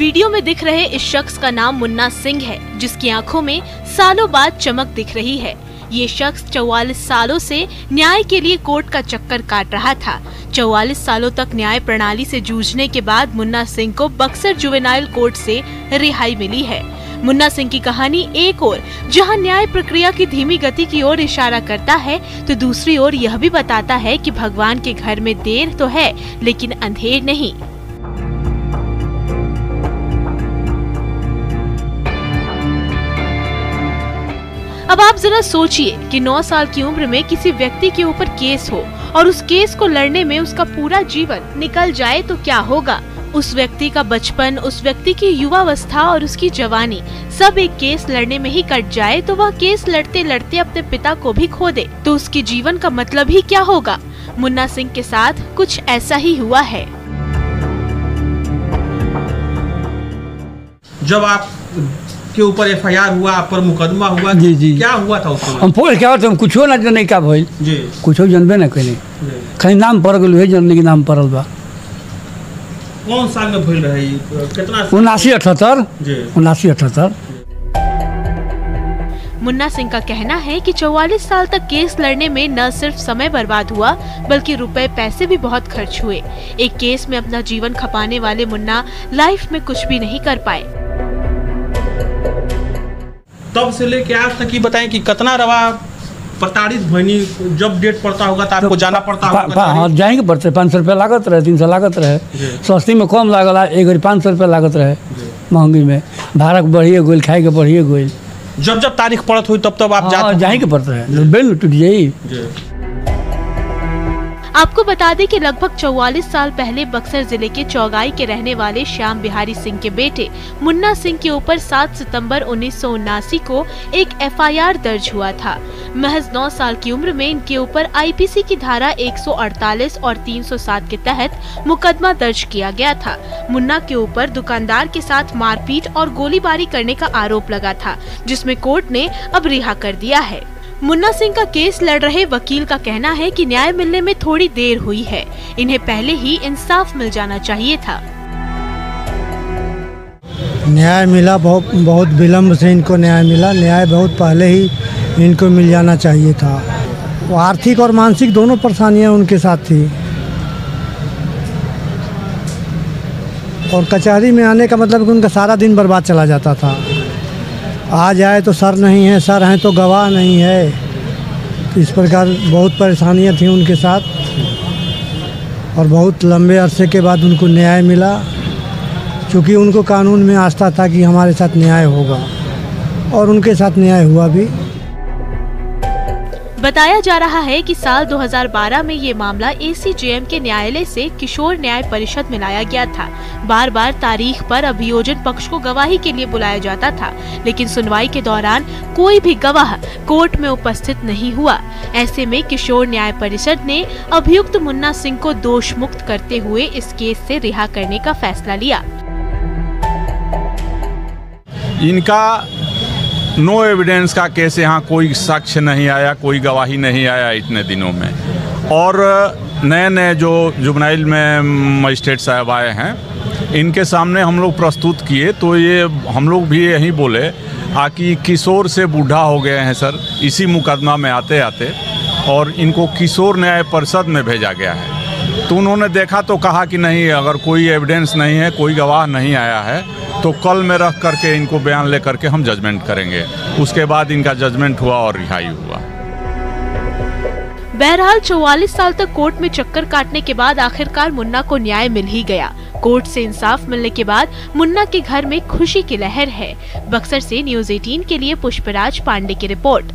Video में दिख रहे इस शख्स का नाम मुन्ना सिंह है, जिसकी आंखों में सालों बाद चमक दिख रही है। ये शख्स 44 सालों से न्याय के लिए कोर्ट का चक्कर काट रहा था। 44 सालों तक न्याय प्रणाली से जूझने के बाद मुन्ना सिंह को बक्सर जुवेनाइल कोर्ट से रिहाई मिली है। मुन्ना सिंह की कहानी एक ओर जहां न्याय प्रक्रिया की धीमी गति की ओर इशारा करता है, तो दूसरी ओर यह भी बताता है कि भगवान के घर में देर तो है, लेकिन अंधेर नहीं। अब आप जरा सोचिए कि 9 साल की उम्र में किसी व्यक्ति के ऊपर केस हो और उस केस को लड़ने में उसका पूरा जीवन निकल जाए तो क्या होगा। उस व्यक्ति का बचपन, उस व्यक्ति की युवावस्था और उसकी जवानी सब एक केस लड़ने में ही कट जाए तो वह केस लड़ते लड़ते अपने पिता को भी खो दे, तो उसके जीवन का मतलब ही क्या होगा। मुन्ना सिंह के साथ कुछ ऐसा ही हुआ है। जब आप के ऊपर FIR हुआ, आप पर मुकदमा हुआ, जी क्या हुआ था उसको? हम पोल क्या होता, हम कुछ ना जाने का भइल जी, कुछ जानबे ना कइले, खाली नाम पड़ गेल है, जानने के नाम पड़ल बा। कौन साल में भइल रही? कितना? 79-78 जी, 79-78। मुन्ना सिंह का कहना है कि 44 साल तक केस लड़ने में न सिर्फ समय बर्बाद हुआ, बल्कि रुपए पैसे भी बहुत खर्च हुए। एक केस में अपना जीवन खपाने वाले मुन्ना लाइफ में कुछ भी नहीं कर पाए। तब से लेके आज तक ही बताएं कि कितना रवा प्रताड़ित भइनी। जब डेट पड़ता होगा तो आपको जाना पड़ता होगा? हाँ, जाएंगे पड़ते। 500 रुपया लागत रहे, 300 लागत रहे। सस्ती में कम लागला, एक घड़ी 500 रुपया लागत रहे। महंगी में भाड़ा बढ़िए गोल, खाए के बढ़िए गोल। जब तारीख पड़त हुई तब आप जाएंगे पड़ते हैं, बेल टूट जाई। आपको बता दें कि लगभग 44 साल पहले बक्सर जिले के चौगाई के रहने वाले श्याम बिहारी सिंह के बेटे मुन्ना सिंह के ऊपर 7 सितंबर 1979 को एक FIR दर्ज हुआ था। महज 9 साल की उम्र में इनके ऊपर IPC की धारा 148 और 307 के तहत मुकदमा दर्ज किया गया था। मुन्ना के ऊपर दुकानदार के साथ मारपीट और गोलीबारी करने का आरोप लगा था, जिसमें कोर्ट ने अब रिहा कर दिया है। मुन्ना सिंह का केस लड़ रहे वकील का कहना है कि न्याय मिलने में थोड़ी देर हुई है, इन्हें पहले ही इंसाफ मिल जाना चाहिए था। न्याय मिला, बहुत विलम्ब से इनको न्याय मिला। न्याय बहुत पहले ही इनको मिल जाना चाहिए था। वो आर्थिक और मानसिक दोनों परेशानियां उनके साथ थी, और कचहरी में आने का मतलब कि उनका सारा दिन बर्बाद चला जाता था। आ जाए तो सर नहीं है, सर हैं तो गवाह नहीं है। तो इस प्रकार बहुत परेशानियां थी उनके साथ, और बहुत लंबे अरसे के बाद उनको न्याय मिला, क्योंकि उनको कानून में आस्था था कि हमारे साथ न्याय होगा, और उनके साथ न्याय हुआ भी। बताया जा रहा है कि साल 2012 में ये मामला ACJM के न्यायालय से किशोर न्याय परिषद में लाया गया था। बार बार तारीख पर अभियोजन पक्ष को गवाही के लिए बुलाया जाता था, लेकिन सुनवाई के दौरान कोई भी गवाह कोर्ट में उपस्थित नहीं हुआ। ऐसे में किशोर न्याय परिषद ने अभियुक्त मुन्ना सिंह को दोष मुक्त करते हुए इस केस से रिहा करने का फैसला लिया। इनका नो एविडेंस का केस, यहाँ कोई साक्ष्य नहीं आया, कोई गवाही नहीं आया इतने दिनों में। और नए नए जो जुवेनाइल में मजिस्ट्रेट साहब आए हैं, इनके सामने हम लोग प्रस्तुत किए तो ये हम लोग भी यही बोले कि किशोर से बूढ़ा हो गए हैं सर इसी मुकदमा में आते आते, और इनको किशोर न्याय परिषद में भेजा गया है। तो उन्होंने देखा तो कहा कि नहीं, अगर कोई एविडेंस नहीं है, कोई गवाह नहीं आया है, तो कल में रख करके इनको बयान ले करके हम जजमेंट करेंगे। उसके बाद इनका जजमेंट हुआ और रिहाई हुआ। बहरहाल 44 साल तक कोर्ट में चक्कर काटने के बाद आखिरकार मुन्ना को न्याय मिल ही गया। कोर्ट से इंसाफ मिलने के बाद मुन्ना के घर में खुशी की लहर है। बक्सर से न्यूज़ 18 के लिए पुष्पराज पांडे की रिपोर्ट।